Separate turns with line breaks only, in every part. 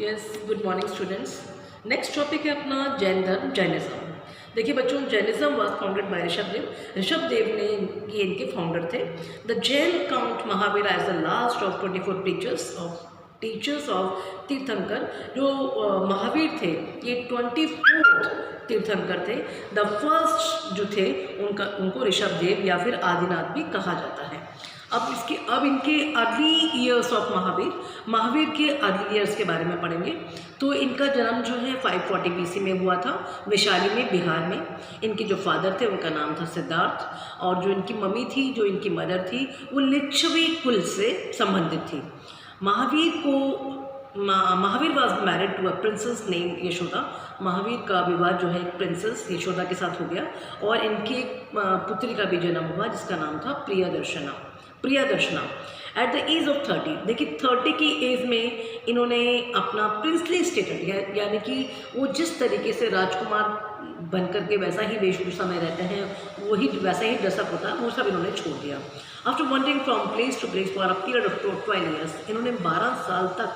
Yes, good morning students. Next topic है अपना जैन धर्म, जैनिज्म। देखिए बच्चों, Jainism was founded by Rishabhdev. Rishabhdev ने ये इनके फाउंडर थे। The Jain count Mahavir as the last of 24 teachers of tirthankar. जो महावीर थे ये 24 तीर्थंकर थे। द फर्स्ट जो थे उनको ऋषभदेव या फिर आदिनाथ भी कहा जाता है। अब इनके अर्ली ईयर्स ऑफ महावीर के अर्ली ईयर्स के बारे में पढ़ेंगे। तो इनका जन्म जो है 540 BC में हुआ था, वैशाली में, बिहार में। इनके जो फादर थे उनका नाम था सिद्धार्थ, और जो इनकी मम्मी थी, जो इनकी मदर थी, वो लिच्छवी कुल से संबंधित थी। Mahavir was married to a princess name Yashoda. Mahavir का विवाह जो है एक प्रिंसेस यशोदा के साथ हो गया, और इनकी एक पुत्री का भी जन्म हुआ जिसका नाम था Priyadarshana. At the age of 30, देखिए 30 की एज में इन्होंने अपना प्रिंसली स्टेटस, यानी कि वो जिस तरीके से राजकुमार बन करके वैसा ही वेशभूषा में रहते हैं, वही वैसा ही ड्रेसअप होता है, वो सब इन्होंने छोड़ दिया। After wandering from place to place for a period of 12 years, इन्होंने 12 साल तक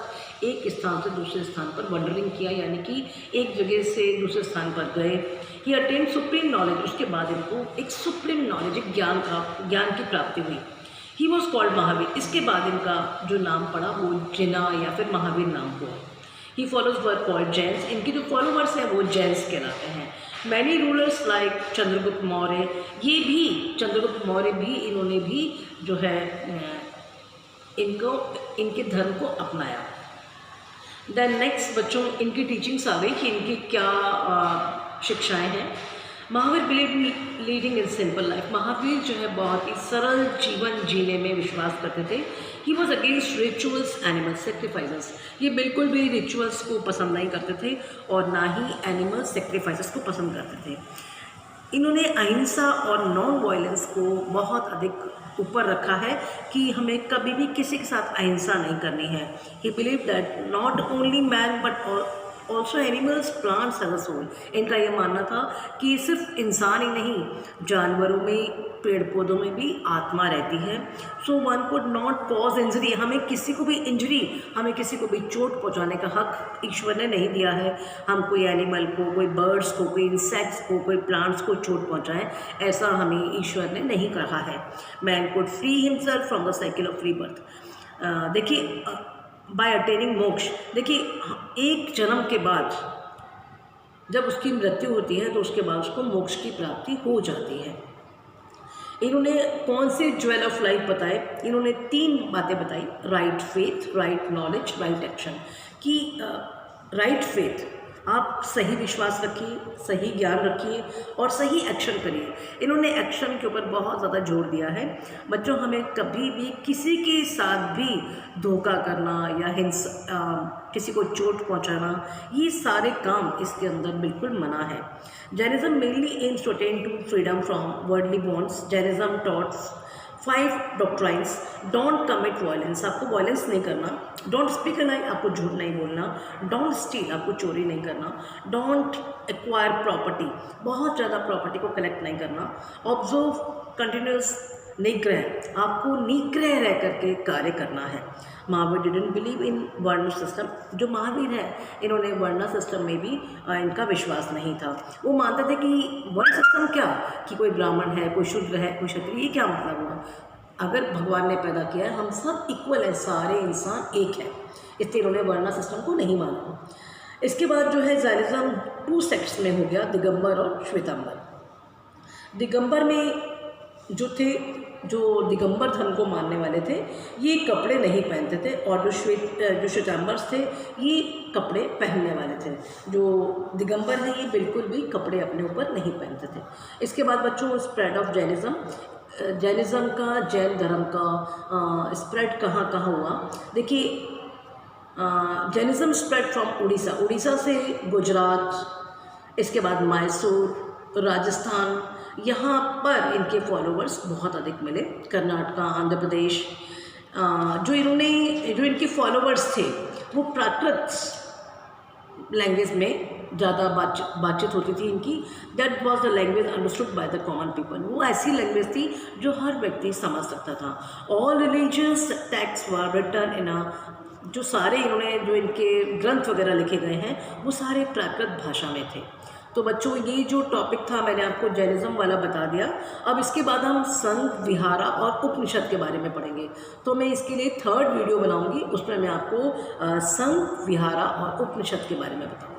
एक स्थान से दूसरे स्थान पर वंडरिंग किया, यानी कि एक जगह से दूसरे स्थान पर गए। ही अटेन्ड सुप्रीम नॉलेज, उसके बाद इनको एक सुप्रीम नॉलेज, एक ज्ञान की प्राप्ति हुई। He was called Mahavir. इसके बाद इनका जो नाम पड़ा वो जिना या फिर महावीर नाम हुआ। He follows were called Jains. इनके जो फॉलोवर्स हैं वो जैन्स कहलाते हैं। Many rulers like Chandragupta Maurya, Chandragupta Maurya भी इन्होंने भी जो है इनके धर्म को अपनाया। देन नेक्स्ट बच्चों, इनकी टीचिंग्स आ गई कि इनकी क्या शिक्षाएं हैं। Mahavir believe leading in simple life. Mahavir जो है बहुत ही सरल जीवन जीने में विश्वास करते थे। He was against rituals, animal sacrifices. ये बिल्कुल भी रिचुअल्स को पसंद नहीं करते थे और ना ही एनिमल सेक्रीफाइसेस को पसंद करते थे। इन्होंने अहिंसा और नॉन वायलेंस को बहुत अधिक ऊपर रखा है कि हमें कभी भी किसी के साथ अहिंसा नहीं करनी है। He believe that not only man but also animals, plants have a soul. इनका यह मानना था कि सिर्फ इंसान ही नहीं, जानवरों में, पेड़ पौधों में भी आत्मा रहती है। So one could not cause injury. हमें किसी को भी चोट पहुंचाने का हक ईश्वर ने नहीं दिया है। हम कोई एनिमल को, कोई बर्ड्स को, कोई इंसेक्ट्स को, कोई प्लांट्स को चोट पहुंचाएं, ऐसा हमें ईश्वर ने नहीं कहा है। Man could free himself from the cycle of rebirth. देखिए, बाय अटेनिंग मोक्ष। देखिए, एक जन्म के बाद जब उसकी मृत्यु होती है तो उसके बाद उसको मोक्ष की प्राप्ति हो जाती है। इन्होंने कौन से ज्वेल ऑफ लाइफ बताए? इन्होंने 3 बातें बताई। Right faith, right knowledge, right action. कि राइट फेथ, आप सही विश्वास रखिए, सही ज्ञान रखिए और सही एक्शन करिए। इन्होंने एक्शन के ऊपर बहुत ज़्यादा जोर दिया है। बच्चों, हमें कभी भी किसी के साथ भी धोखा करना या किसी को चोट पहुंचाना, ये सारे काम इसके अंदर बिल्कुल मना है। Jainism mainly aims to attain to freedom from worldly bonds. Jainism taught 5 doctrines. Don't commit violence, आपको वायलेंस नहीं करना। डोंट स्पीक अ लाई, आपको झूठ नहीं बोलना। डोंट स्टील, आपको चोरी नहीं करना। डोंट एक्वायर प्रॉपर्टी, बहुत ज़्यादा प्रॉपर्टी को कलेक्ट नहीं करना। ऑब्जर्व कंटिन्यूस निग्रह, आपको निग्रह रह करके कार्य करना है। महावीर डिडंट बिलीव इन वर्ण सिस्टम। जो महावीर है, इन्होंने वर्ण सिस्टम में भी इनका विश्वास नहीं था। वो मानते थे कि वर्ण सिस्टम क्या, कि कोई ब्राह्मण है, कोई शूद्र है, कोई क्षत्रिय, ये क्या मतलब हुआ? अगर भगवान ने पैदा किया है, हम सब इक्वल हैं, सारे इंसान एक हैं। इसलिए इन्होंने वर्ण सिस्टम को नहीं माना। इसके बाद जो है जैनिज्म 2 सेक्ट्स में हो गया, दिगंबर और श्वेतांबर। दिगंबर में जो दिगंबर धर्म को मानने वाले थे, ये कपड़े नहीं पहनते थे, और जो श्वेतांबर्स थे, ये कपड़े पहनने वाले थे। जो दिगंबर हैं, ये बिल्कुल भी कपड़े अपने ऊपर नहीं पहनते थे। इसके बाद बच्चों, स्प्रेड ऑफ जैनिज्म। जैनिज्म का, जैन धर्म का स्प्रेड कहाँ कहाँ हुआ? देखिए, जैनिज्म स्प्रेड फ्रॉम उड़ीसा से गुजरात, इसके बाद मैसूर, राजस्थान, यहाँ पर इनके फॉलोवर्स बहुत अधिक मिले। कर्नाटका, आंध्र प्रदेश। जो इनके फॉलोवर्स थे वो प्राकृत लैंग्वेज में ज़्यादा बातचीत होती थी इनकी। That was the language understood by the common people. वो ऐसी लैंग्वेज थी जो हर व्यक्ति समझ सकता था। All religious text were written in a जो सारे इन्होंने जो इनके ग्रंथ वगैरह लिखे गए हैं वो सारे प्राकृत भाषा में थे। तो बच्चों ये जो टॉपिक था मैंने आपको जैनिज़्म वाला बता दिया। अब इसके बाद हम संघ, विहारा और उपनिषद के बारे में पढ़ेंगे। तो मैं इसके लिए 3rd वीडियो बनाऊंगी, उसमें मैं आपको संघ, विहारा और उपनिषद के बारे में बताऊँगी।